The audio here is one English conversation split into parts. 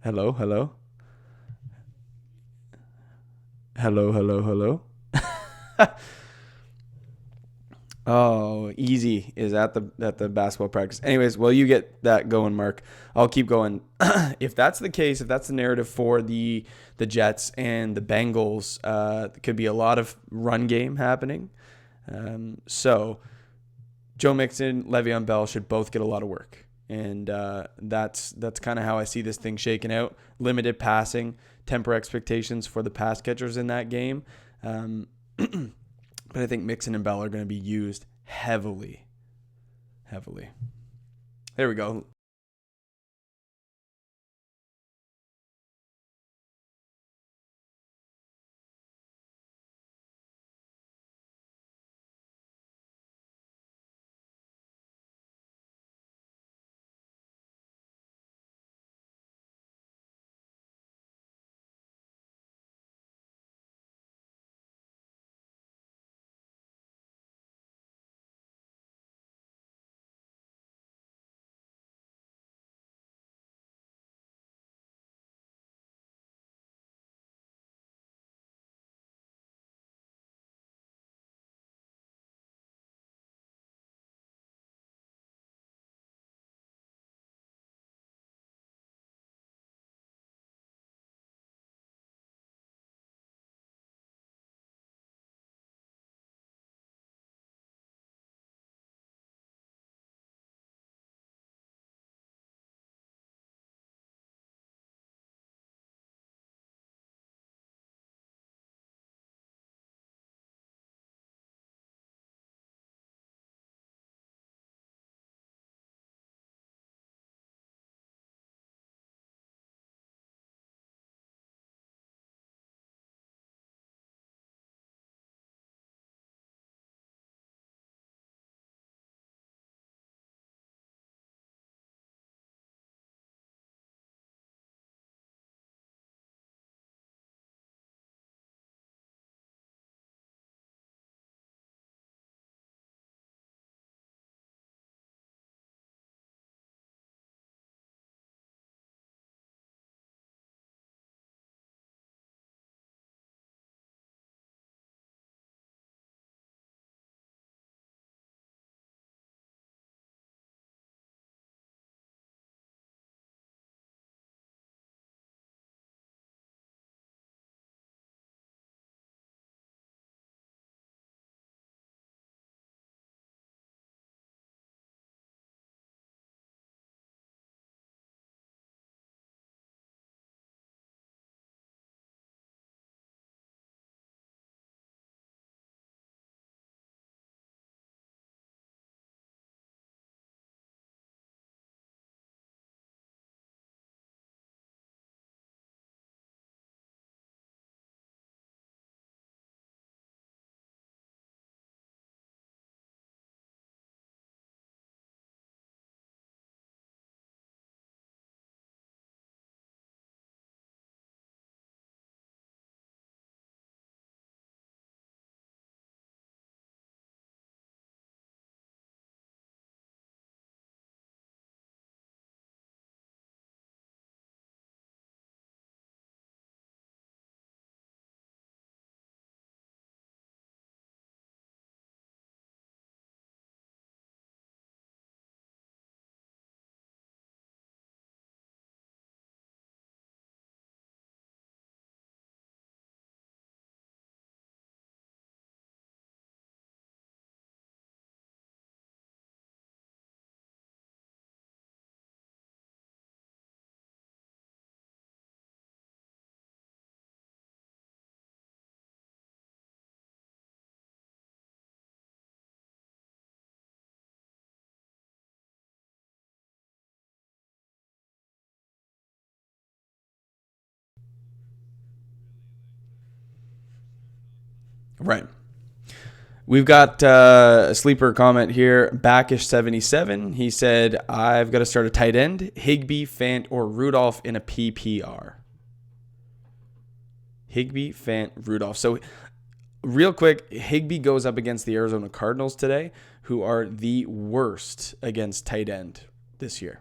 Hello, hello, hello, hello, hello. Oh, easy is at the basketball practice. Anyways, well, you get that going, Mark. I'll keep going. If that's the case, if that's the narrative for the Jets and the Bengals, there could be a lot of run game happening. So Joe Mixon, Le'Veon Bell should both get a lot of work, and that's kind of how I see this thing shaking out. Limited passing, temper expectations for the pass catchers in that game. Um, but I think Mixon and Bell are going to be used heavily, heavily. There we go. Right. We've got a sleeper comment here. Backish77. He said, I've got to start a tight end. Higbee, Fant, or Rudolph in a PPR. Higbee, Fant, Rudolph. So, real quick, Higbee goes up against the Arizona Cardinals today, who are the worst against tight end this year,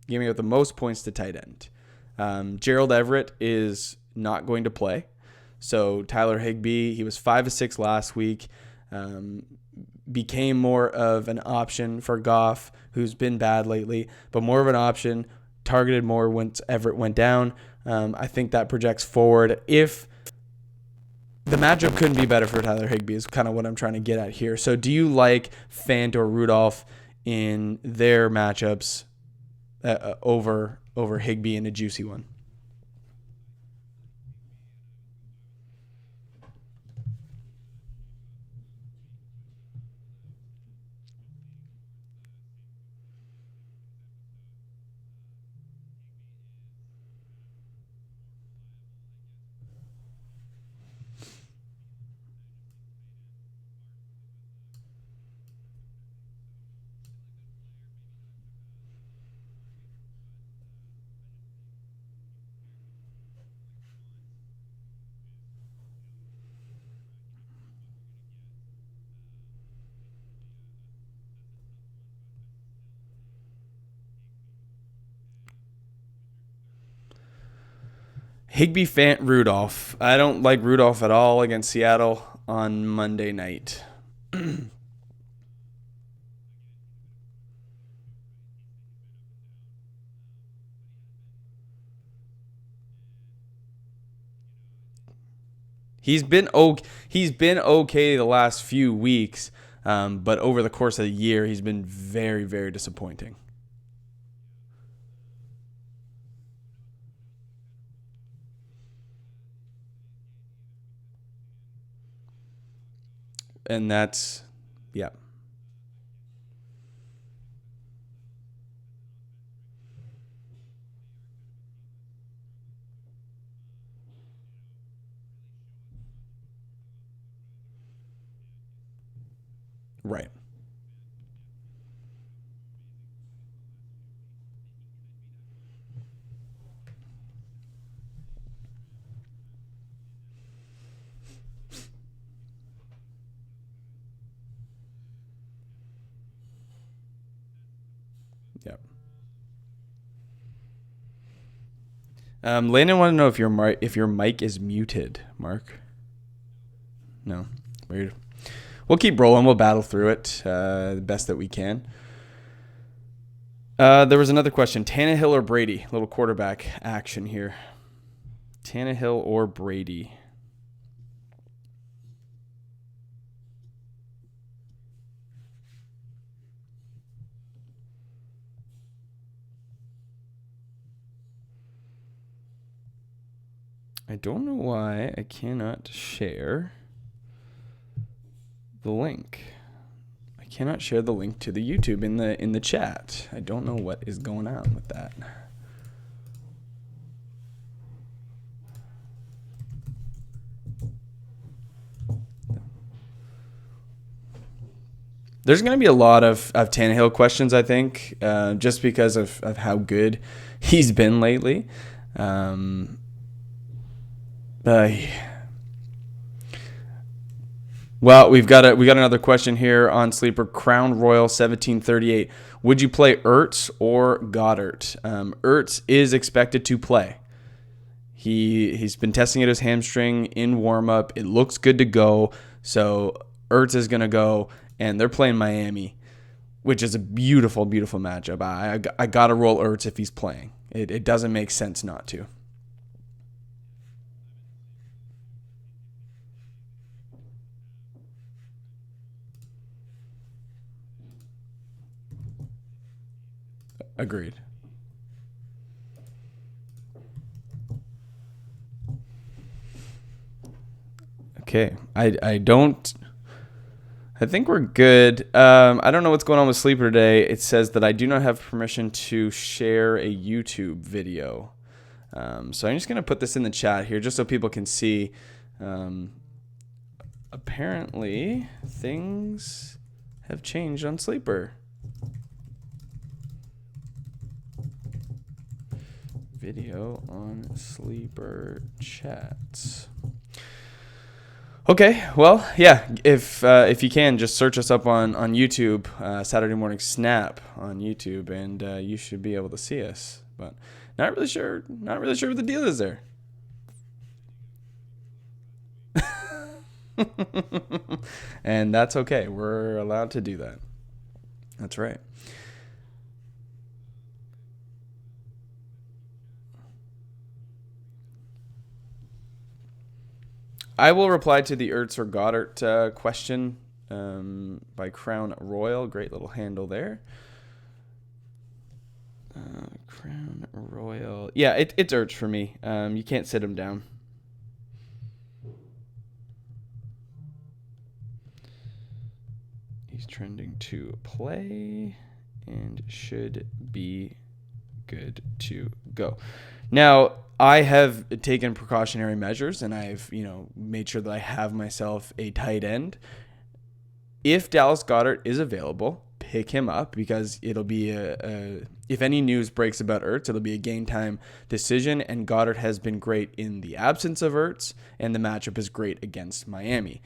giving out the most points to tight end. Gerald Everett is not going to play. So Tyler Higbee, he was 5 of 6 last week, became more of an option for Goff, who's been bad lately, but more of an option, targeted more once Everett went down. I think that projects forward. If the matchup couldn't be better for Tyler Higbee is kind of what I'm trying to get at here. So do you like Fant or Rudolph in their matchups over Higbee in a juicy one? Higbee, Fant, Rudolph. I don't like Rudolph at all against Seattle on Monday night. He's been okay the last few weeks, but over the course of the year, he's been very, very disappointing. And that's, yeah, right. Yeah. Landon wanted to know if your mic is muted, Mark. No, weird. We'll keep rolling. We'll battle through it the best that we can. There was another question: Tannehill or Brady? Little quarterback action here. Tannehill or Brady? I don't know why I cannot share the link. I cannot share the link to the YouTube in the chat. I don't know what is going on with that. There's going to be a lot of Tannehill questions, I think, just because of how good he's been lately. Well, we got another question here on Sleeper. Crown Royal 1738. Would you play Ertz or Goddard? Ertz is expected to play. He's been testing at his hamstring in warm-up. It looks good to go. So Ertz is going to go, and they're playing Miami, which is a beautiful, beautiful matchup. I got to roll Ertz if he's playing. It doesn't make sense not to. Agreed. Okay. I think we're good. I don't know what's going on with Sleeper today. It says that I do not have permission to share a YouTube video. So I'm just going to put this in the chat here just so people can see. Apparently, things have changed on Sleeper. Video on Sleeper chats. Okay, well, yeah. If you can, just search us up on YouTube, Saturday Morning Snap on YouTube, and you should be able to see us. but not really sure. Not really sure what the deal is there. And that's okay. We're allowed to do that. That's right. I will reply to the Ertz or Goddard question by Crown Royal. Great little handle there. Crown Royal. Yeah, it's Ertz for me. You can't sit him down. He's trending to play and should be good to go. Now, I have taken precautionary measures, and I've, made sure that I have myself a tight end. If Dallas Goedert is available, pick him up, because it'll be if any news breaks about Ertz, it'll be a game time decision, and Goddard has been great in the absence of Ertz, and the matchup is great against Miami.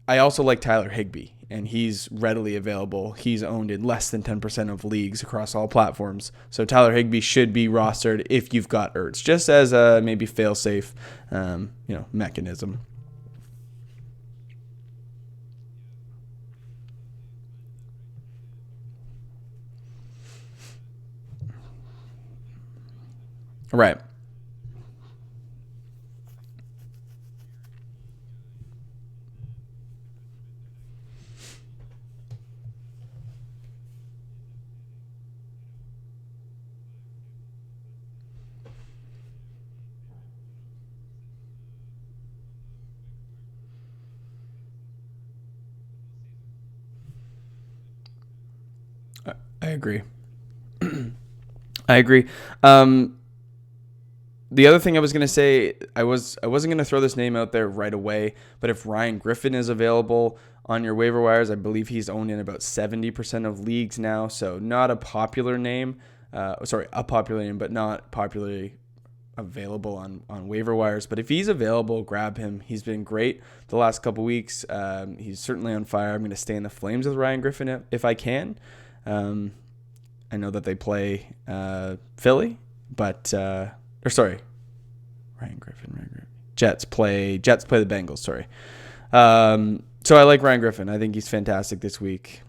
I also like Tyler Higbee, and he's readily available. He's owned in less than 10% of leagues across all platforms. So Tyler Higbee should be rostered if you've got Ertz, just as a maybe fail-safe mechanism. Right. I agree. I agree. The other thing I was going to say, I wasn't going to throw this name out there right away, but if Ryan Griffin is available on your waiver wires, I believe he's owned in about 70% of leagues now, so not a popular name. A popular name, but not popularly available on waiver wires. But if he's available, grab him. He's been great the last couple weeks. He's certainly on fire. I'm going to stay in the flames with Ryan Griffin if I can. I know that they play Philly, but Ryan Griffin. Jets play the Bengals. Sorry. So I like Ryan Griffin. I think he's fantastic this week.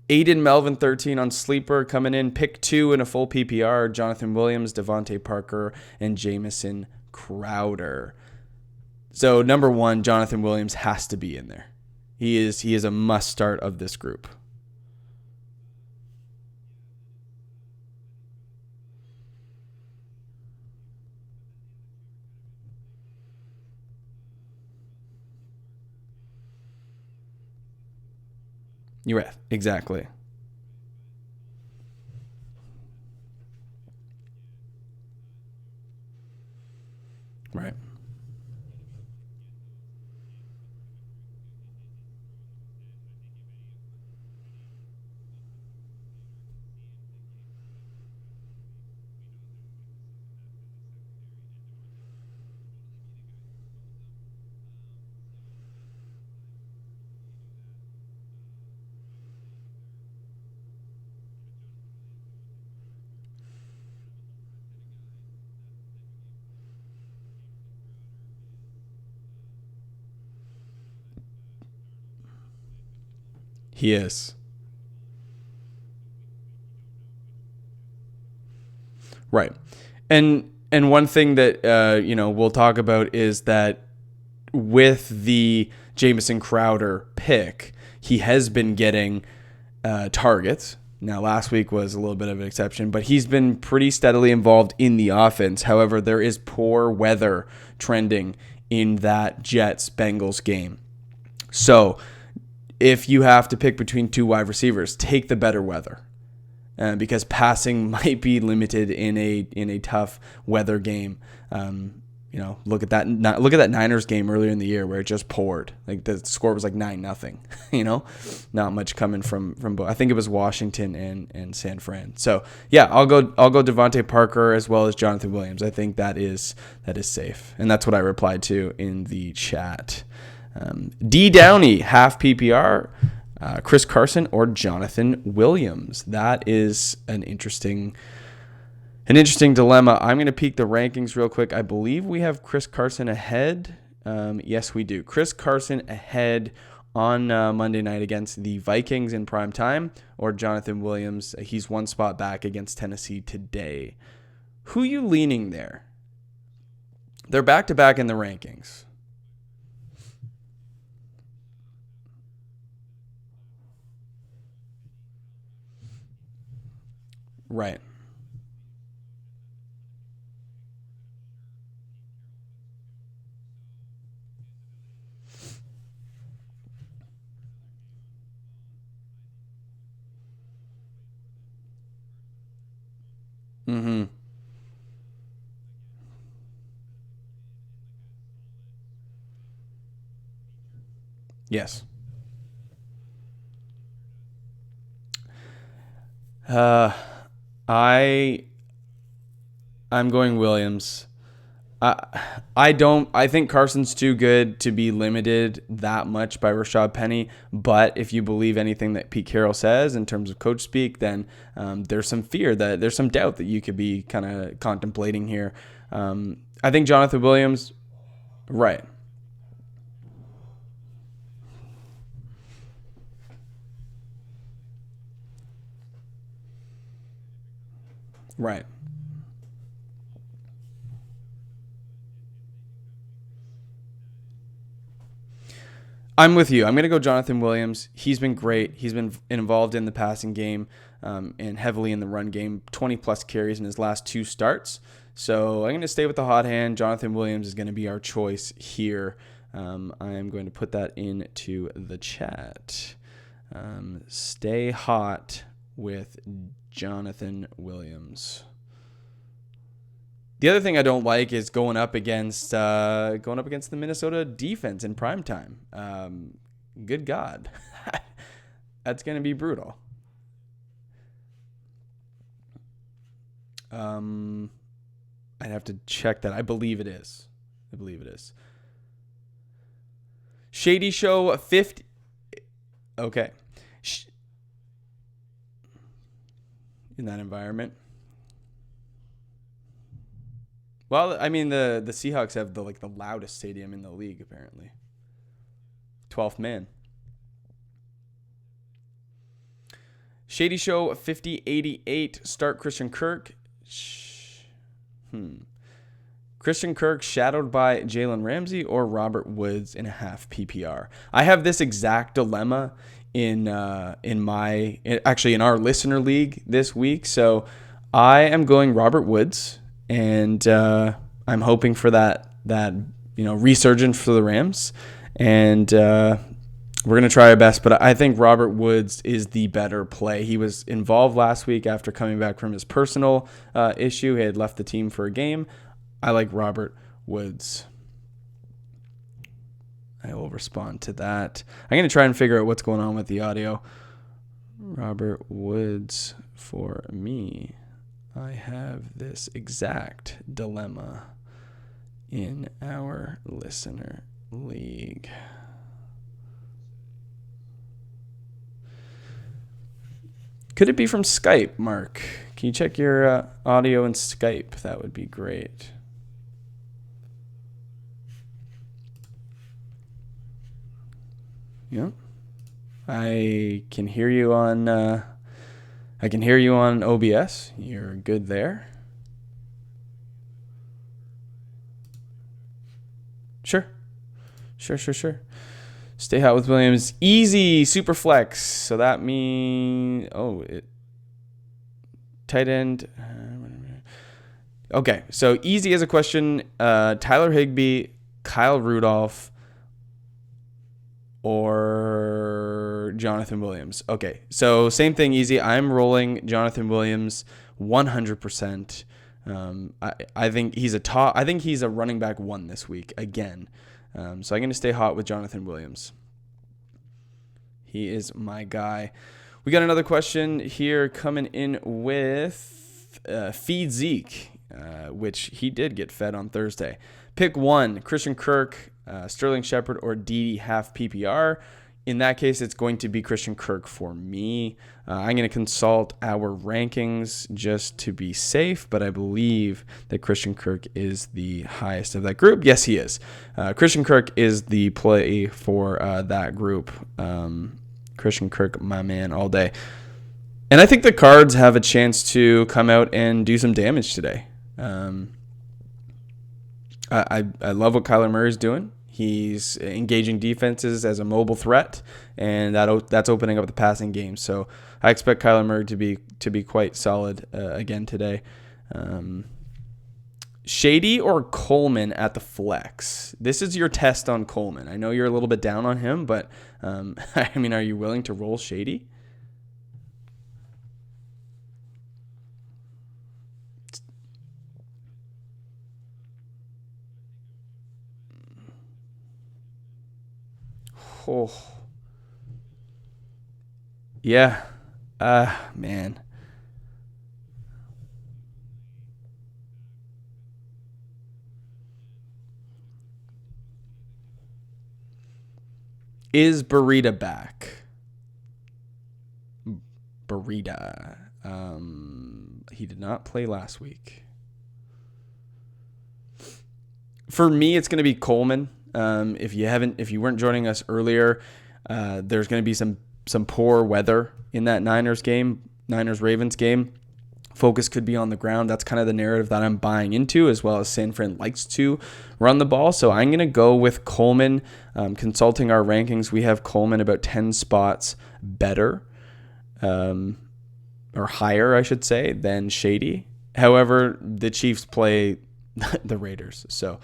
Aiden Melvin 13 on Sleeper coming in. Pick 2 in a full PPR. Jonathan Williams, Devontae Parker, and Jamison Crowder. So number 1, Jonathan Williams has to be in there. He is a must start of this group. You're right. Exactly. Right. He is. Right. And one thing that we'll talk about is that with the Jamison Crowder pick, he has been getting targets. Now, last week was a little bit of an exception, but he's been pretty steadily involved in the offense. However, there is poor weather trending in that Jets-Bengals game. So if you have to pick between 2 wide receivers, take the better weather. Because passing might be limited in a tough weather game. Look at that Niners game earlier in the year where it just poured. Like the score was like 9-0. Not much coming from both. I think it was Washington and San Fran. So yeah, I'll go Devontae Parker as well as Jonathan Williams. I think that is safe, and that's what I replied to in the chat. D Downey half PPR. Chris Carson or Jonathan Williams. That is an interesting An interesting dilemma. I'm going to peek the rankings real quick. I believe we have Chris Carson ahead. Yes, we do. Chris Carson ahead on Monday night against the Vikings in prime time, or Jonathan Williams. He's one spot back against Tennessee today. Who you leaning there? They're back-to-back in the rankings. Right. Mm-hmm. Yes. Uh, I I'm going Williams. I don't. I think Carson's too good to be limited that much by Rashad Penny. But if you believe anything that Pete Carroll says in terms of coach speak, then there's some fear that there's some doubt that you could be kind of contemplating here. I think Jonathan Williams, right, right. I'm with you. I'm going to go Jonathan Williams. He's been great. He's been involved in the passing game and heavily in the run game, 20 plus carries in his last two starts. So I'm going to stay with the hot hand. Jonathan Williams is going to be our choice here. I am going to put that into the chat. Stay hot with Jonathan Williams. The other thing I don't like is going up against the Minnesota defense in primetime. Good God, that's going to be brutal. I'd have to check that. I believe it is. Shady Show 50. Okay. In that environment. Well, I mean the Seahawks have the loudest stadium in the league apparently. 12th man. Shady Show 5088. Start Christian Kirk. Christian Kirk shadowed by Jalen Ramsey or Robert Woods in a half PPR. I have this exact dilemma in our listener league this week. So I am going Robert Woods. And I'm hoping for that resurgence for the Rams, and we're gonna try our best. But I think Robert Woods is the better play. He was involved last week after coming back from his personal issue. He had left the team for a game. I like Robert Woods. I will respond to that. I'm gonna try and figure out what's going on with the audio. Robert Woods for me. I have this exact dilemma in our listener league. Could it be from Skype, Mark? Can you check your audio in Skype? That would be great. Yeah. I can hear you on OBS. You're good there. Sure. Stay hot with Williams. Easy super flex. So that means tight end. Okay, so easy as a question. Tyler Higbee, Kyle Rudolph, or Jonathan Williams. Okay, so same thing, easy. I'm rolling Jonathan Williams 100%. I think he's a running back one this week again. So I'm going to stay hot with Jonathan Williams. He is my guy. We got another question here coming in with Feed Zeke, which he did get fed on Thursday. Pick one, Christian Kirk, Sterling Shepard, or Dede half PPR. In that case, it's going to be Christian Kirk for me. I'm going to consult our rankings just to be safe, but I believe that Christian Kirk is the highest of that group. Yes, he is. Christian Kirk is the play for that group. Christian Kirk, my man, all day. And I think the Cards have a chance to come out and do some damage today. I love what Kyler Murray's doing. He's engaging defenses as a mobile threat, and that's opening up the passing game. So I expect Kyler Murray to be quite solid again today. Shady or Coleman at the flex? This is your test on Coleman. I know you're a little bit down on him, but I mean, are you willing to roll Shady? Oh. Yeah. Man. Is Burita back? Burita. He did not play last week. For me, it's going to be Coleman. If you weren't joining us earlier, there's going to be some poor weather in that Niners Ravens game. Focus could be on the ground. That's kind of the narrative that I'm buying into, as well as San Fran likes to run the ball. So I'm going to go with Coleman. Consulting our rankings, we have Coleman about 10 spots better, or higher, I should say, than Shady. However, the Chiefs play the Raiders, so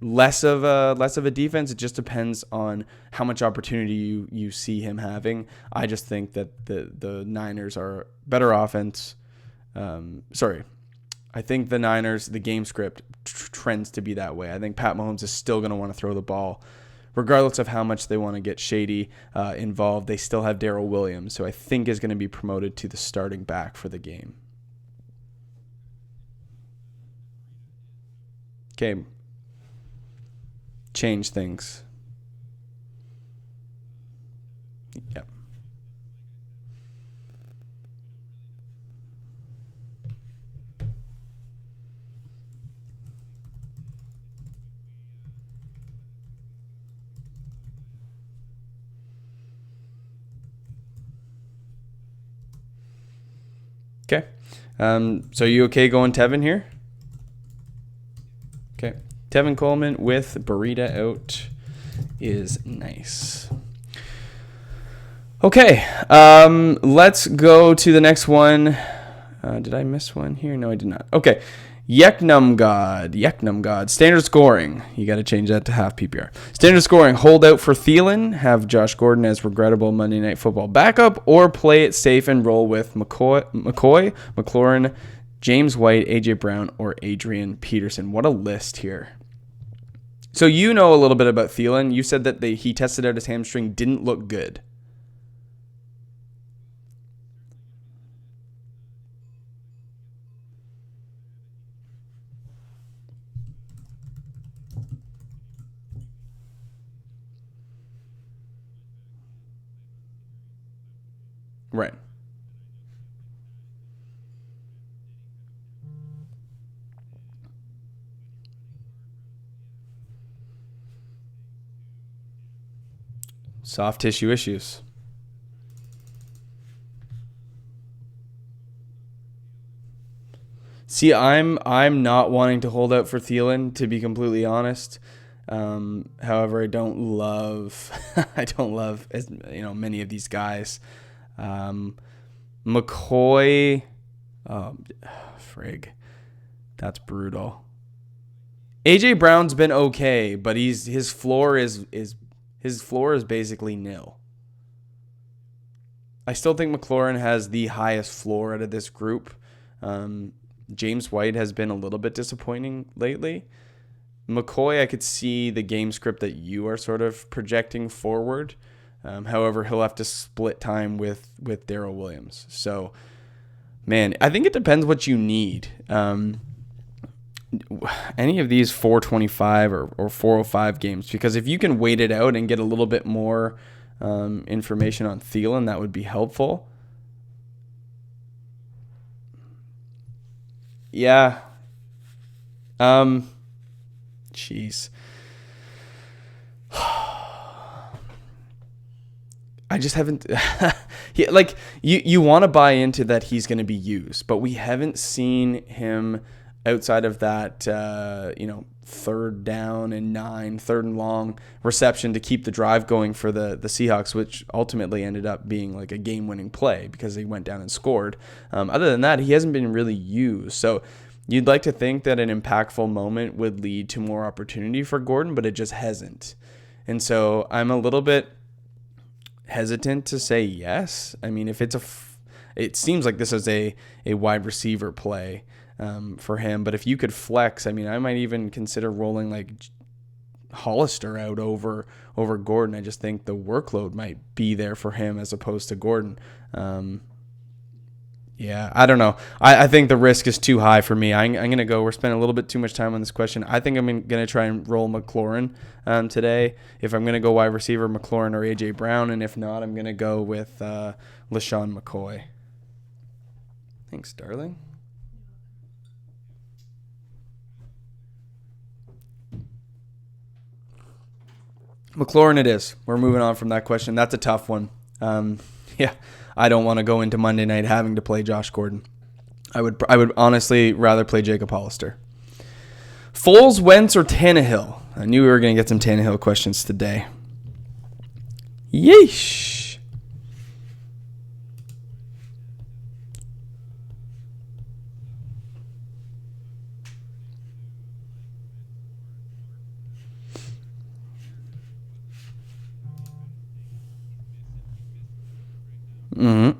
less of a defense. It just depends on how much opportunity you see him having. I just think that the Niners are better offense. I think the Niners, the game script trends to be that way. I think Pat Mahomes is still going to want to throw the ball. Regardless of how much they want to get Shady involved, they still have Darrell Williams, who I think is going to be promoted to the starting back for the game. Okay. Change things. Yep. Okay. So you okay going Tevin here? Okay. Tevin Coleman with Burita out is nice. Okay. Let's go to the next one. Did I miss one here? No, I did not. Okay. Yeknum God. Standard scoring. You got to change that to half PPR. Standard scoring. Hold out for Thielen. Have Josh Gordon as regrettable Monday Night Football backup, or play it safe and roll with McCoy, McLaurin, James White, AJ Brown, or Adrian Peterson. What a list here. So you know a little bit about Thielen. You said that he tested out his hamstring, didn't look good. Right. Soft tissue issues. See, I'm not wanting to hold out for Thielen, to be completely honest. However, I don't love as many of these guys. McCoy, frig, that's brutal. AJ Brown's been okay, but his floor is basically nil. I still think McLaurin has the highest floor out of this group. James White has been a little bit disappointing lately. McCoy, I could see the game script that you are sort of projecting forward. However, he'll have to split time with Darrell Williams. So, man, I think it depends what you need. any of these 425 or 405 games, because if you can wait it out and get a little bit more information on Thielen, that would be helpful. Yeah. Jeez. I just haven't like you want to buy into that he's going to be used, but we haven't seen him outside of that third down and 9, third and long reception to keep the drive going for the Seahawks, which ultimately ended up being like a game-winning play because he went down and scored. Other than that, he hasn't been really used. So you'd like to think that an impactful moment would lead to more opportunity for Gordon, but it just hasn't. And so I'm a little bit hesitant to say yes. I mean, if it seems like this is a wide receiver play for him, but if you could flex, I mean, I might even consider rolling like Hollister out over Gordon. I just think the workload might be there for him as opposed to Gordon. Yeah, I don't know. I think the risk is too high for me. I'm going to go. We're spending a little bit too much time on this question. I think I'm going to try and roll McLaurin today. If I'm going to go wide receiver, McLaurin or A.J. Brown. And if not, I'm going to go with LaShawn McCoy. Thanks, darling. McLaurin it is. We're moving on from that question. That's a tough one. Yeah. I don't want to go into Monday night having to play Josh Gordon. I would honestly rather play Jacob Hollister. Foles, Wentz, or Tannehill? I knew we were going to get some Tannehill questions today. Yeesh. Mm-hmm.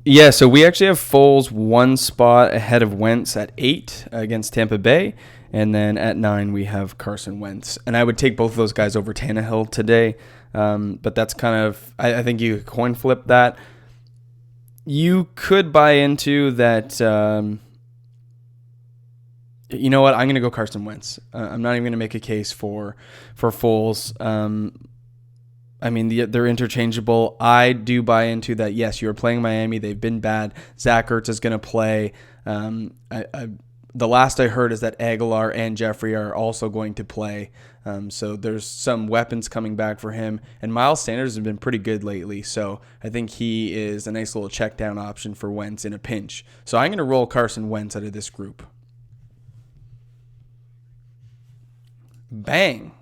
Yeah, so we actually have Foles one spot ahead of Wentz at 8 against Tampa Bay. And then at 9, we have Carson Wentz. And I would take both of those guys over Tannehill today. But that's kind of, I think you coin flip that. You could buy into that. You know what? I'm going to go Carson Wentz. I'm not even going to make a case for Foles. I mean, they're interchangeable. I do buy into that. Yes, you're playing Miami. They've been bad. Zach Ertz is going to play. The last I heard is that Aguilar and Jeffrey are also going to play. So there's some weapons coming back for him. And Miles Sanders has been pretty good lately. So I think he is a nice little check down option for Wentz in a pinch. So I'm going to roll Carson Wentz out of this group. Bang.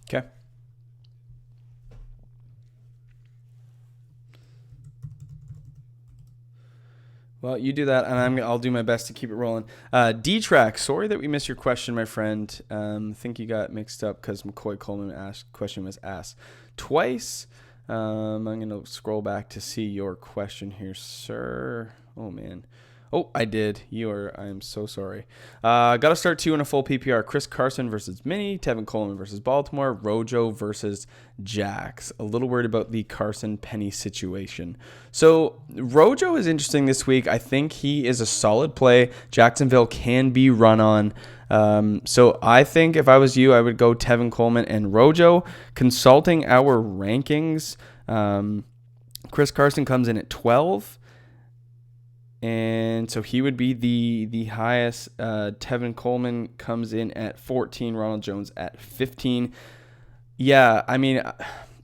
Okay. Well, you do that, and I'll do my best to keep it rolling. D-Track, sorry that we missed your question, my friend. I think you got mixed up because McCoy Coleman question was asked twice. I'm going to scroll back to see your question here, sir. Oh, man. Oh, I did. I'm so sorry. Got to start 2 in a full PPR. Chris Carson versus Minnie. Tevin Coleman versus Baltimore. Rojo versus Jax. A little worried about the Carson Penny situation. So Rojo is interesting this week. I think he is a solid play. Jacksonville can be run on. So I think if I was you, I would go Tevin Coleman and Rojo. Consulting our rankings, Chris Carson comes in at 12. And so he would be the highest. Tevin Coleman comes in at 14. Ronald Jones at 15. Yeah, I mean,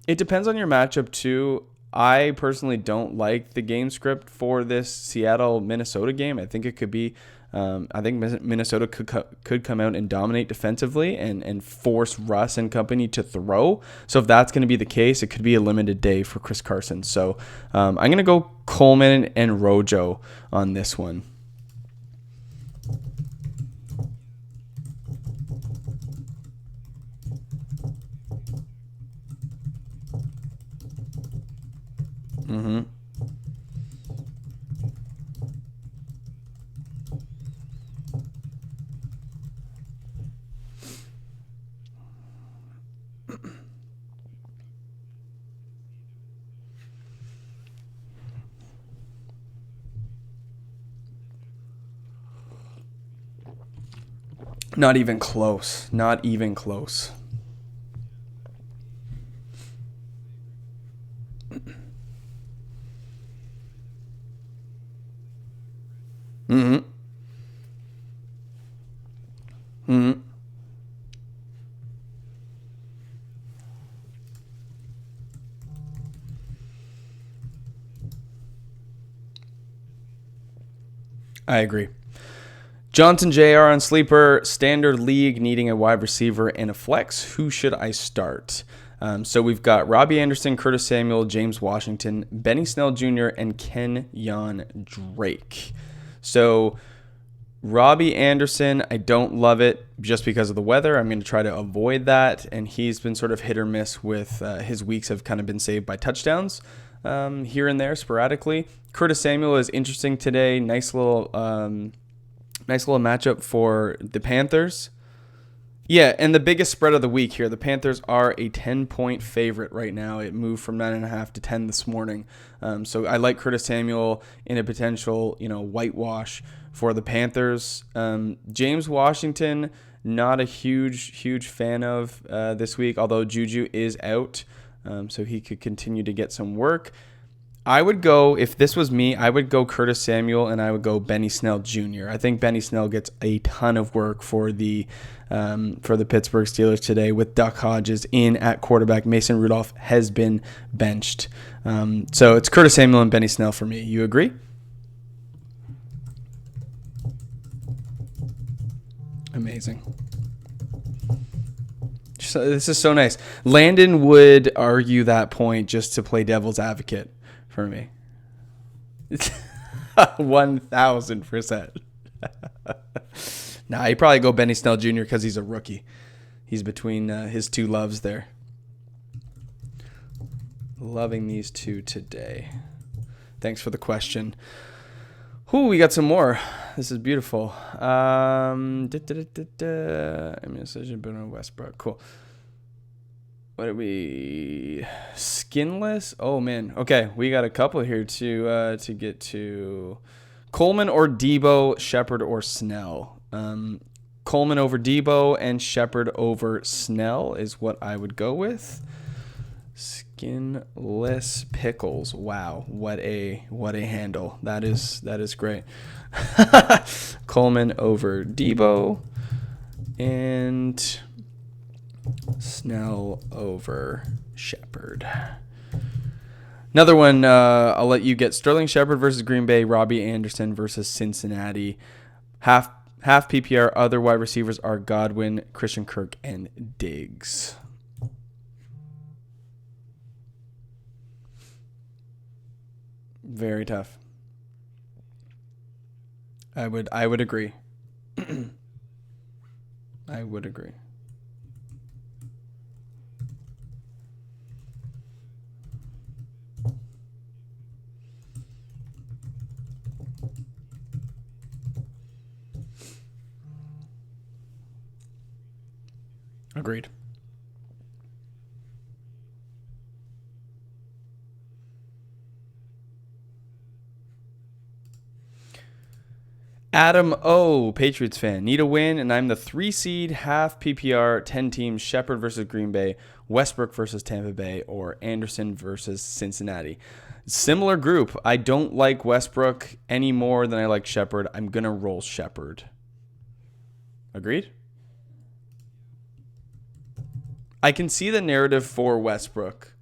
it depends on your matchup too. I personally don't like the game script for this Seattle-Minnesota game. I think it could be. I think Minnesota could come out and dominate defensively and force Russ and company to throw. So if that's going to be the case, it could be a limited day for Chris Carson. So I'm going to go Coleman and Rojo on this one. Not even close. Not even close. Mm-hmm. Mm-hmm. I agree. Johnson Jr. on sleeper, standard league, needing a wide receiver and a flex. Who should I start? So we've got Robbie Anderson, Curtis Samuel, James Washington, Benny Snell Jr., and Kenyon Drake. So Robbie Anderson, I don't love it just because of the weather. I'm going to try to avoid that. And he's been sort of hit or miss with his weeks have kind of been saved by touchdowns here and there sporadically. Curtis Samuel is interesting today. Nice little matchup for the Panthers. Yeah, and the biggest spread of the week here. The Panthers are a 10-point favorite right now. It moved from 9.5 to 10 this morning. So I like Curtis Samuel in a potential, whitewash for the Panthers. James Washington, not a huge fan of this week, although Juju is out, so he could continue to get some work. I would go, if this was me, I would go Curtis Samuel and I would go Benny Snell Jr. I think Benny Snell gets a ton of work for the Pittsburgh Steelers today with Duck Hodges in at quarterback. Mason Rudolph has been benched. So it's Curtis Samuel and Benny Snell for me. You agree? Amazing. So this is so nice. Landon would argue that point just to play devil's advocate for me. 1,000%. Nah, he'd probably go Benny Snell Jr. because he's a rookie. He's between his two loves there. Loving these two today. Thanks for the question. Ooh, we got some more. This is beautiful. Decision, Bruno Westbrook. Cool. What did we? Skinless? Oh, man. Okay, we got a couple here to get to. Coleman or Debo, Shepard or Snell. Coleman over Debo and Shepard over Snell is what I would go with. Skinless Pickles. Wow, what a handle. That is great. Coleman over Debo and Snell over Shepard. Another one, I'll let you get. Sterling Shepard versus Green Bay, Robbie Anderson versus Cincinnati. Half PPR. Other wide receivers are Godwin, Christian Kirk, and Diggs. Very tough. I would agree. I would agree. Agreed. Adam O, Patriots fan. Need a win, and I'm the 3 seed, half PPR, 10 teams, Shepard versus Green Bay, Westbrook versus Tampa Bay, or Anderson versus Cincinnati. Similar group. I don't like Westbrook any more than I like Shepard. I'm going to roll Shepard. Agreed? I can see the narrative for Westbrook.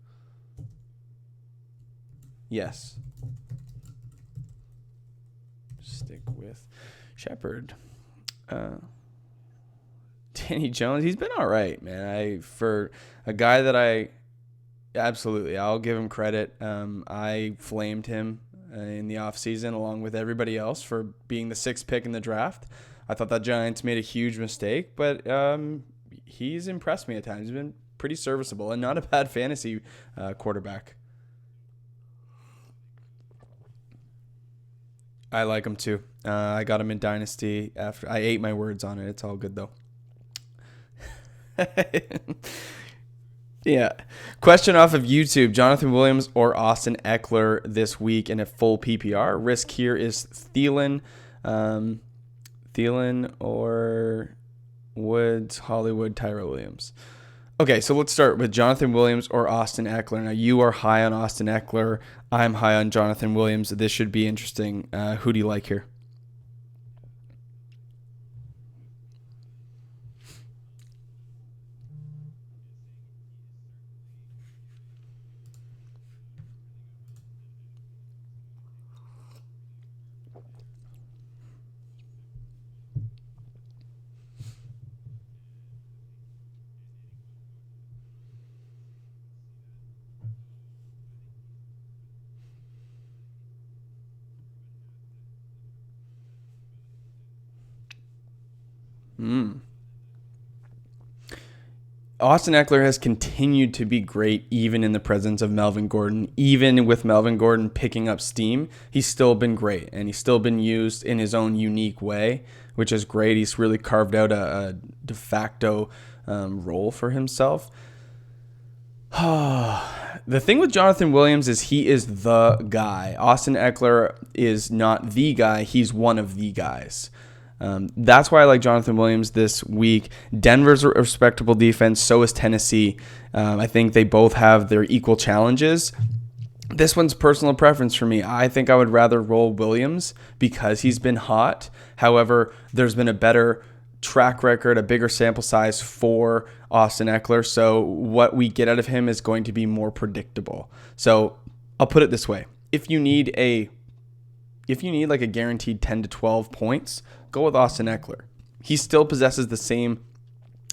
Yes. Stick with Shepard. Danny Jones, he's been all right, man. For a guy that absolutely, I'll give him credit. I flamed him in the offseason along with everybody else for being the 6th pick in the draft. I thought that Giants made a huge mistake, but he's impressed me at times. He's been pretty serviceable and not a bad fantasy quarterback. I like him too. I got him in Dynasty after I ate my words on it. It's all good though. Yeah. Question off of YouTube. Jonathan Williams or Austin Eckler this week in a full PPR. Risk here is Thielen. Thielen or Woods, Hollywood, Tyrell Williams. Okay, so let's start with Jonathan Williams or Austin Eckler. Now, you are high on Austin Eckler. I'm high on Jonathan Williams. This should be interesting. Who do you like here? Austin Eckler has continued to be great even in the presence of Melvin Gordon. Even with Melvin Gordon picking up steam, he's still been great, and he's still been used in his own unique way, which is great. He's really carved out a de facto role for himself. The thing with Jonathan Williams is he is the guy. Austin Eckler is not the guy. He's one of the guys. That's why I like Jonathan Williams this week. Denver's a respectable defense. So is Tennessee. I think they both have their equal challenges. This one's personal preference for me. I think I would rather roll Williams because he's been hot. However, there's been a better track record, a bigger sample size for Austin Eckler. So what we get out of him is going to be more predictable. So I'll put it this way. If you need like a guaranteed 10 to 12 points, go with Austin Eckler. He still possesses the same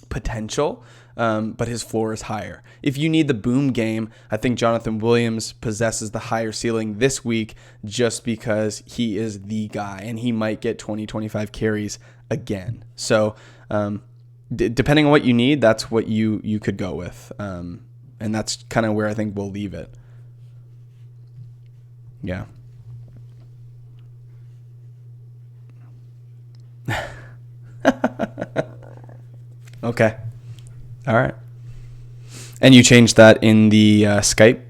potential, but his floor is higher. If you need the boom game, I think Jonathan Williams possesses the higher ceiling this week just because he is the guy, and he might get 20, 25 carries again. So depending on what you need, that's what you could go with. And that's kind of where I think we'll leave it. Yeah. Okay. All right. And you changed that in the Skype?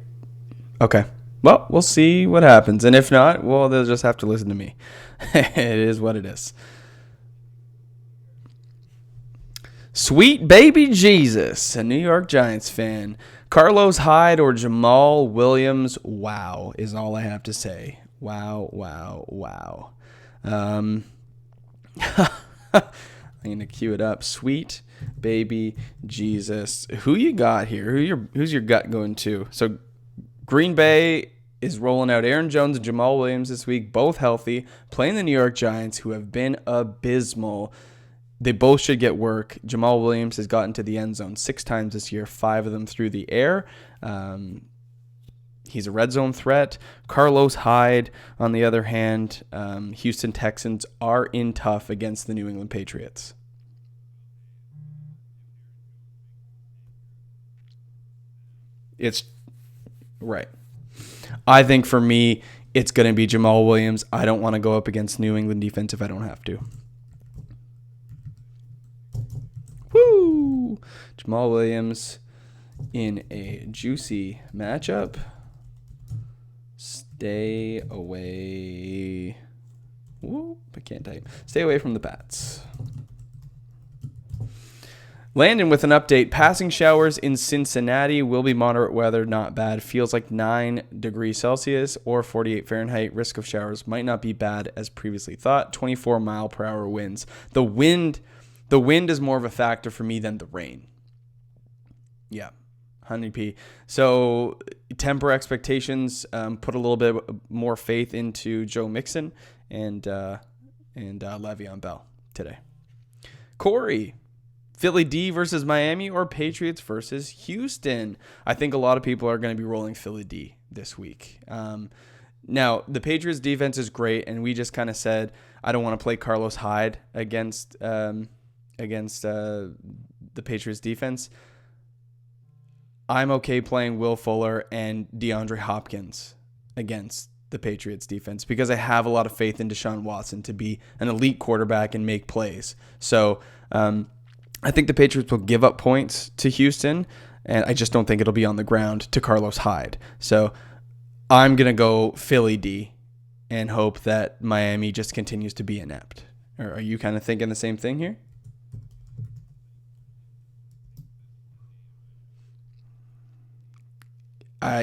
Okay. Well, we'll see what happens. And if not, well, they'll just have to listen to me. It is what it is. Sweet baby Jesus, a New York Giants fan. Carlos Hyde or Jamal Williams? Wow, is all I have to say. Wow, wow, wow. I'm going to cue it up. Sweet baby Jesus. Who you got here? Who's your gut going to? So Green Bay is rolling out Aaron Jones and Jamal Williams this week, both healthy, playing the New York Giants, who have been abysmal. They both should get work. Jamal Williams has gotten to the end zone 6 times this year, 5 of them through the air. He's a red zone threat. Carlos Hyde, on the other hand, Houston Texans are in tough against the New England Patriots. It's right. I think for me, it's going to be Jamal Williams. I don't want to go up against New England defense if I don't have to. Woo! Jamal Williams in a juicy matchup. Stay away. Whoop, I can't type. Stay away from the Pats. Landon with an update. Passing showers in Cincinnati will be moderate weather, not bad. Feels like 9 degrees Celsius or 48 Fahrenheit. Risk of showers might not be bad as previously thought. 24 mile per hour winds. The wind is more of a factor for me than the rain. Yeah. 100p. So temper expectations, put a little bit more faith into Joe Mixon and Le'Veon Bell today. Corey, Philly D versus Miami or Patriots versus Houston? I think a lot of people are going to be rolling Philly D this week. Now, the Patriots defense is great, and we just kind of said, I don't want to play Carlos Hyde against the Patriots defense. I'm okay playing Will Fuller and DeAndre Hopkins against the Patriots defense because I have a lot of faith in Deshaun Watson to be an elite quarterback and make plays. So I think the Patriots will give up points to Houston, and I just don't think it'll be on the ground to Carlos Hyde. So I'm going to go Philly D and hope that Miami just continues to be inept. Or are you kind of thinking the same thing here?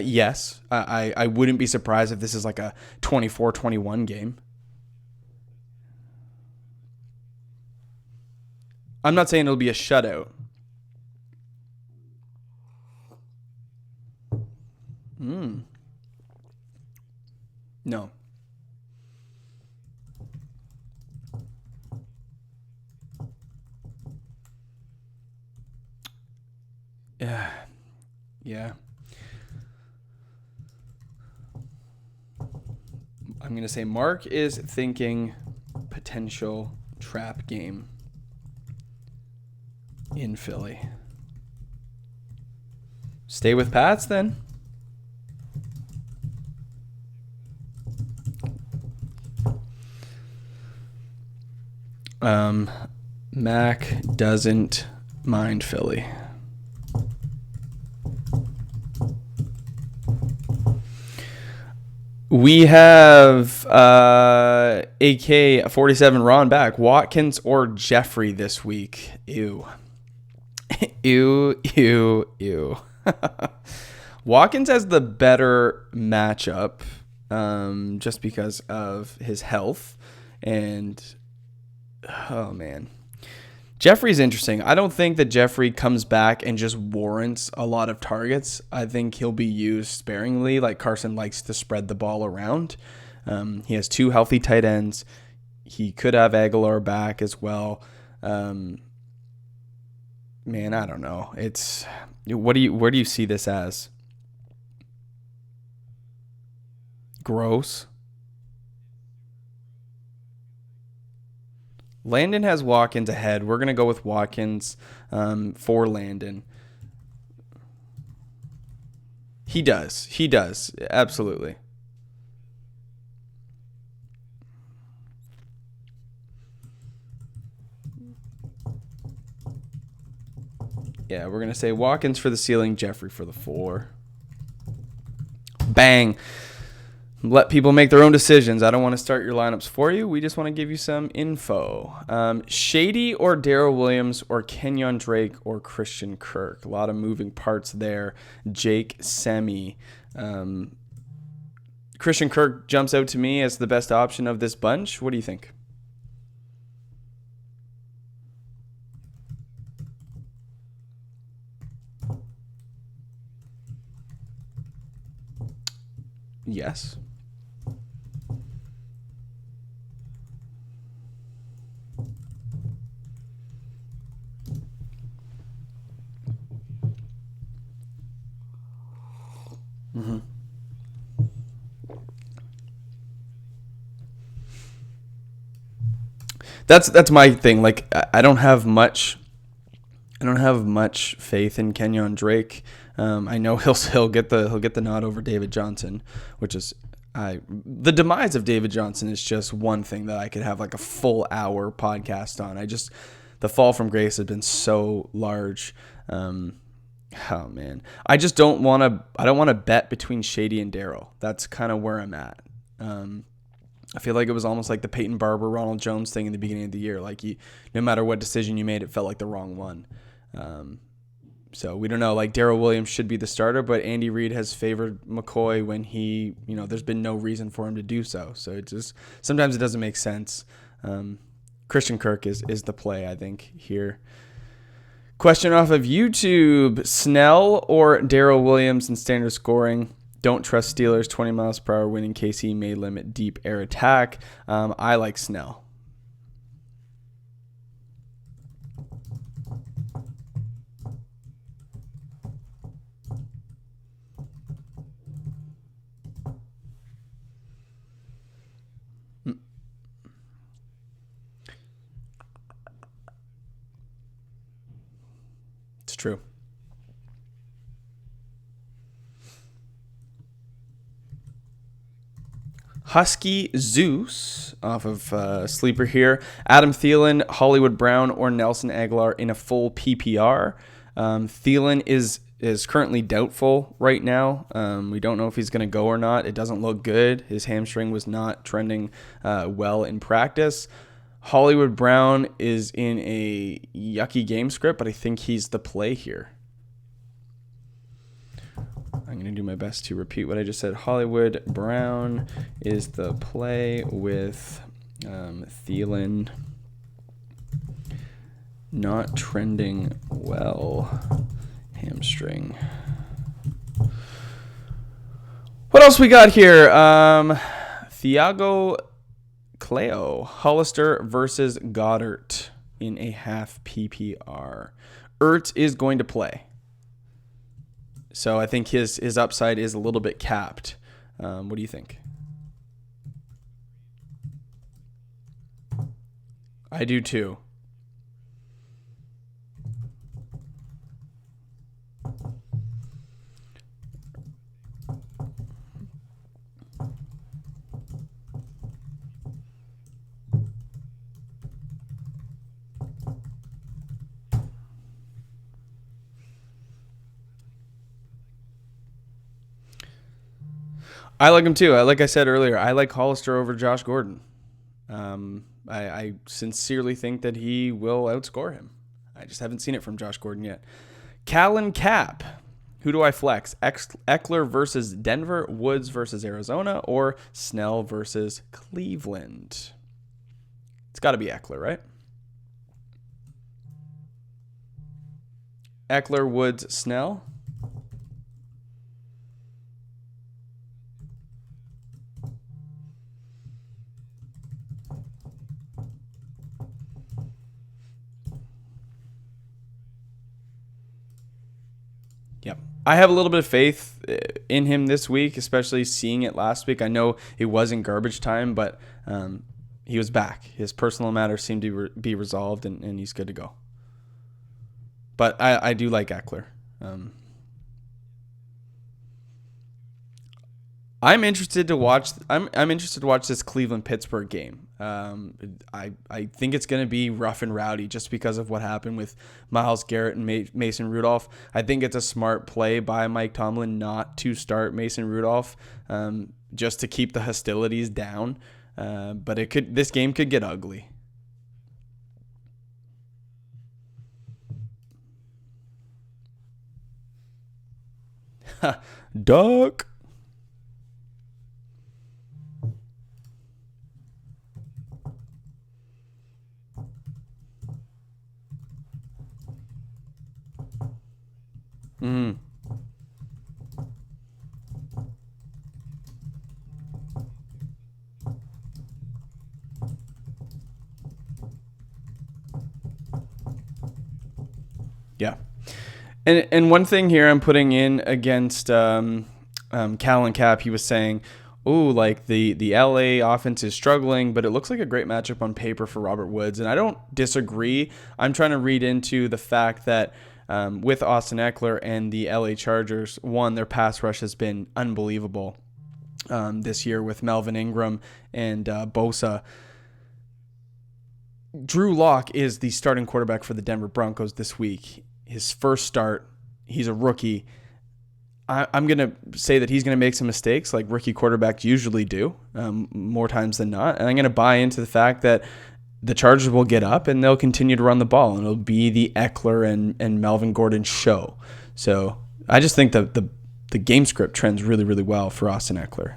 Yes. I wouldn't be surprised if this is like a 24-21 game. I'm not saying it'll be a shutout. No. Yeah. Yeah. I'm going to say Mark is thinking potential trap game in Philly. Stay with Pats then. Mac doesn't mind Philly. We have AK-47 Ron back. Watkins or Jeffrey this week? Ew. Ew. Watkins has the better matchup just because of his health. And, oh, man. Jeffrey's interesting. I don't think that Jeffrey comes back and just warrants a lot of targets. I think he'll be used sparingly. Like Carson likes to spread the ball around. He has 2 healthy tight ends. He could have Aguilar back as well. Man, I don't know. Where do you see this as? Gross. Landon has Watkins ahead. We're going to go with Watkins for Landon. He does. Absolutely. Yeah, we're going to say Watkins for the ceiling, Jeffrey for the floor. Bang. Let people make their own decisions. I don't want to start your lineups for you. We just want to give you some info. Shady or Darrell Williams or Kenyon Drake or Christian Kirk. A lot of moving parts there. Jake Semi. Christian Kirk jumps out to me as the best option of this bunch. What do you think? Yes. Mm-hmm. That's my thing. Like I don't have much faith in Kenyon Drake. I know he'll get the nod over David Johnson, which is the demise of David Johnson is just one thing that I could have like a full hour podcast on. The fall from grace has been so large. Oh man, I don't want to bet between Shady and Darrell. That's kind of where I'm at. I feel like it was almost like the Peyton Barber, Ronald Jones thing in the beginning of the year. Like no matter what decision you made, it felt like the wrong one. So we don't know. Like Darrell Williams should be the starter, but Andy Reid has favored McCoy when there's been no reason for him to do so. So sometimes it doesn't make sense. Christian Kirk is the play, I think, here. Question off of YouTube: Snell or Darrell Williams in standard scoring? Don't trust Steelers 20 miles per hour winning. KC may limit deep air attack. I like Snell. It's true. Husky Zeus off of Sleeper here. Adam Thielen, Hollywood Brown, or Nelson Aguilar in a full PPR. Thielen is currently doubtful right now. We don't know if he's going to go or not. It doesn't look good. His hamstring was not trending well in practice. Hollywood Brown is in a yucky game script, but I think he's the play here. I'm going to do my best to repeat what I just said. Hollywood Brown is the play with Thielen not trending well. Hamstring. What else we got here? Thiago Cleo. Hollister versus Goddard in a half PPR. Ertz is going to play. So I think his upside is a little bit capped. What do you think? I do too. I like him too. Like I said earlier, I like Hollister over Josh Gordon. I sincerely think that he will outscore him. I just haven't seen it from Josh Gordon yet. Callan Cap. Who do I flex? Eckler versus Denver, Woods versus Arizona, or Snell versus Cleveland? It's got to be Eckler, right? Eckler, Woods, Snell. Yep. I have a little bit of faith in him this week, especially seeing it last week. I know it wasn't garbage time, but he was back. His personal matters seemed to be resolved, and he's good to go. But I do like Eckler. I'm interested to watch. I'm interested to watch this Cleveland-Pittsburgh game. I think it's going to be rough and rowdy just because of what happened with Myles Garrett and Mason Rudolph. I think it's a smart play by Mike Tomlin not to start Mason Rudolph, just to keep the hostilities down. But this game could get ugly. Duck. Mm. Yeah. And one thing here I'm putting in against Callan Cap, he was saying, like the LA offense is struggling, but it looks like a great matchup on paper for Robert Woods. And I don't disagree. I'm trying to read into the fact that with Austin Eckler and the LA Chargers, one, their pass rush has been unbelievable this year with Melvin Ingram and Bosa. Drew Lock is the starting quarterback for the Denver Broncos this week. His first start, he's a rookie. I'm going to say that he's going to make some mistakes like rookie quarterbacks usually do, more times than not. And I'm going to buy into the fact that the Chargers will get up and they'll continue to run the ball, and it'll be the Eckler and Melvin Gordon show. So I just think that the game script trends really, really well for Austin Eckler.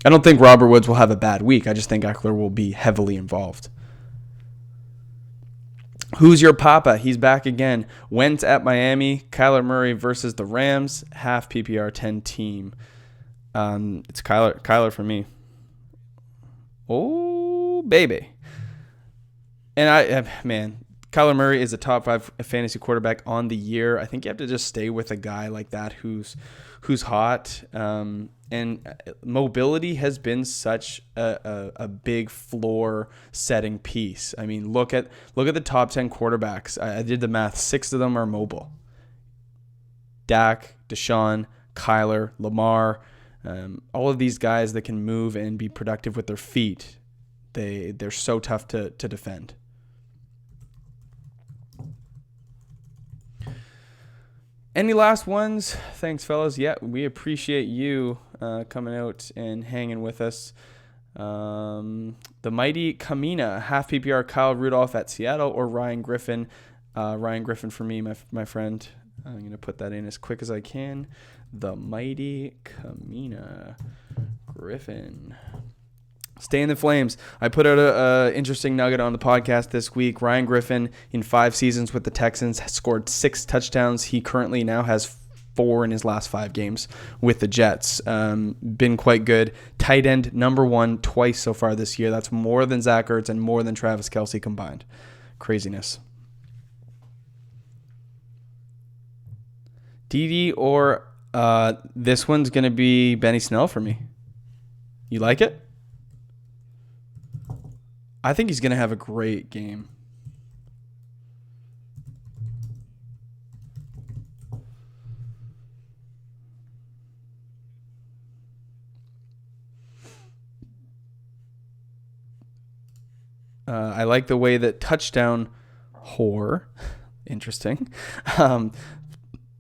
I don't think Robert Woods will have a bad week. I just think Eckler will be heavily involved. Who's your papa? He's back again. Wentz at Miami. Kyler Murray versus the Rams. Half PPR 10 team. It's Kyler for me. Oh, baby. And Kyler Murray is a top 5 fantasy quarterback on the year. I think you have to just stay with a guy like that who's hot. And mobility has been such a big floor setting piece. I mean, look at the top 10 quarterbacks. I did the math. 6 of them are mobile. Dak, Deshaun, Kyler, Lamar, all of these guys that can move and be productive with their feet. They're so tough to defend. Any last ones? Thanks, fellas. Yeah, we appreciate you coming out and hanging with us. The mighty Kamina, half PPR, Kyle Rudolph at Seattle, or Ryan Griffin. Ryan Griffin for me, my friend. I'm going to put that in as quick as I can. The mighty Kamina Griffin. Stay in the Flames. I put out a interesting nugget on the podcast this week. Ryan Griffin, in 5 seasons with the Texans, has scored 6 touchdowns. He currently now has 4 in his last 5 games with the Jets. Been quite good. Tight end number 1 twice so far this year. That's more than Zach Ertz and more than Travis Kelce combined. Craziness. Dede or this one's going to be Benny Snell for me. You like it? I think he's going to have a great game. I like the way that touchdown whore, interesting,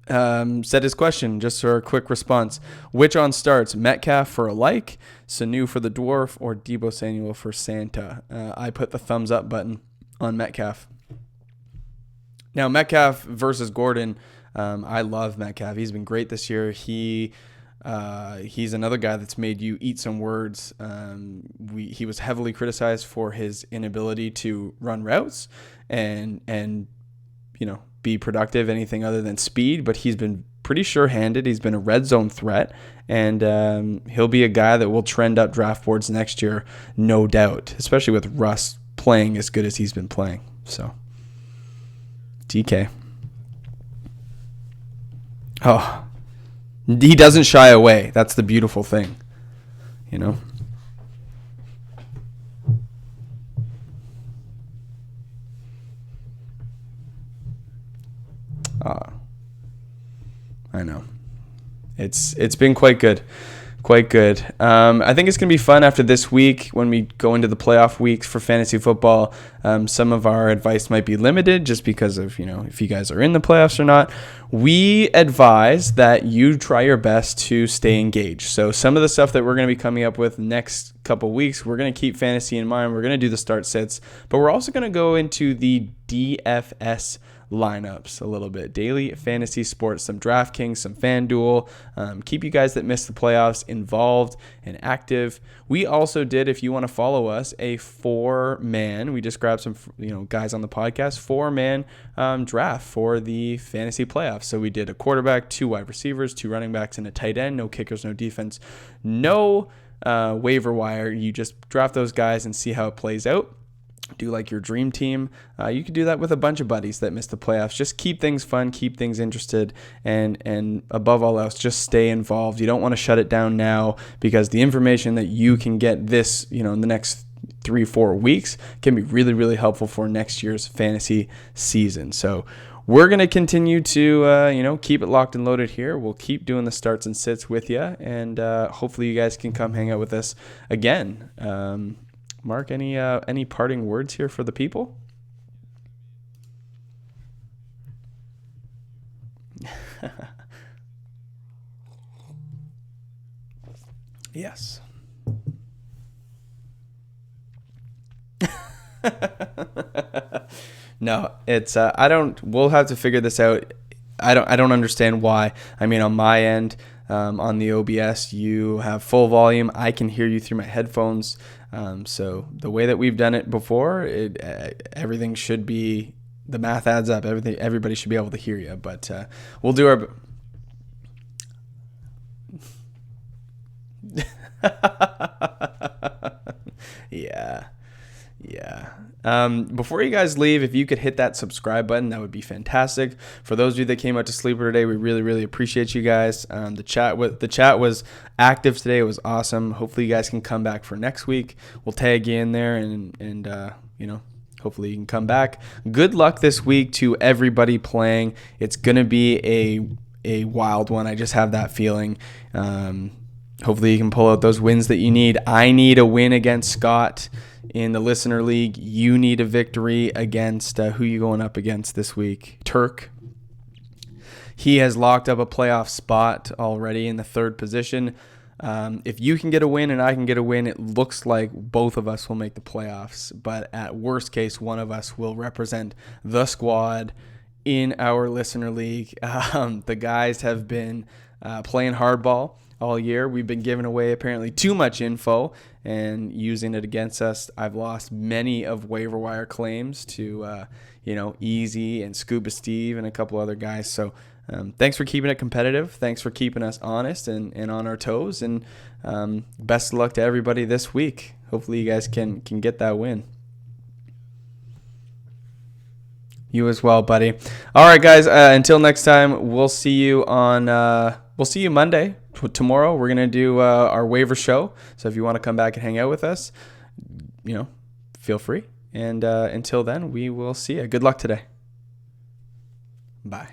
said his question, just for a quick response. Which on starts? Metcalf for a like, Sanu for the dwarf, or Deebo Samuel for Santa? I put the thumbs up button on Metcalf. Now, Metcalf versus Gordon, I love Metcalf. He's been great this year. He's another guy that's made you eat some words. He was heavily criticized for his inability to run routes and be productive, anything other than speed, but he's been pretty sure-handed. He's been a red zone threat, and he'll be a guy that will trend up draft boards next year, no doubt, especially with Russ playing as good as he's been playing. So, DK. Oh, he doesn't shy away. That's the beautiful thing, I know. It's been quite good. I think it's going to be fun after this week when we go into the playoff weeks for fantasy football. Some of our advice might be limited just because of, if you guys are in the playoffs or not. We advise that you try your best to stay engaged. So some of the stuff that we're going to be coming up with next couple weeks, we're going to keep fantasy in mind. We're going to do the start sits, but we're also going to go into the DFS lineups a little bit. Daily fantasy sports, some DraftKings, some FanDuel. Keep you guys that missed the playoffs involved and active. We also did, if you want to follow us, a 4-man. We just grabbed some guys on the podcast, 4-man draft for the fantasy playoffs. So we did a quarterback, 2 wide receivers, 2 running backs, and a tight end. No kickers, no defense, no waiver wire. You just draft those guys and see how it plays out. Do like your dream team. You could do that with a bunch of buddies that missed the playoffs. Just keep things fun, keep things interested, and above all else, just stay involved. You don't want to shut it down now, because the information that you can get this, in the next 3-4 weeks can be really, really helpful for next year's fantasy season. So we're going to continue to, keep it locked and loaded here. We'll keep doing the starts and sits with you, and hopefully you guys can come hang out with us again. Mark, any parting words here for the people? Yes. No, it's we'll have to figure this out. I don't understand why. I mean, on my end, on the OBS, you have full volume. I can hear you through my headphones. So the way that we've done it before, everything should be, the math adds up. Everybody should be able to hear you, but we'll do our. Yeah. Before you guys leave, if you could hit that subscribe button, that would be fantastic. For those of you that came out to Sleeper today, we really, really appreciate you guys. The chat was active today. It was awesome. Hopefully you guys can come back for next week. We'll tag you in there, and hopefully you can come back. Good luck this week to everybody playing. It's gonna be a wild one. I just have that feeling. Hopefully you can pull out those wins that you need. I need a win against Scott in the listener league. You need a victory against who you going up against this week? Turk. He has locked up a playoff spot already in the 3rd position. If you can get a win and I can get a win, it looks like both of us will make the playoffs. But at worst case, one of us will represent the squad in our listener league. The guys have been playing hardball all year. We've been giving away apparently too much info and using it against us. I've lost many of waiver wire claims to Easy and Scuba Steve and a couple other guys. So thanks for keeping it competitive. Thanks for keeping us honest and on our toes. And best of luck to everybody this week. Hopefully you guys can get that win. You as well, buddy. All right, guys. Until next time, we'll see you on. We'll see you Monday. Tomorrow, we're gonna do our waiver show. So if you want to come back and hang out with us, feel free. And until then, we will see you. Good luck today. Bye.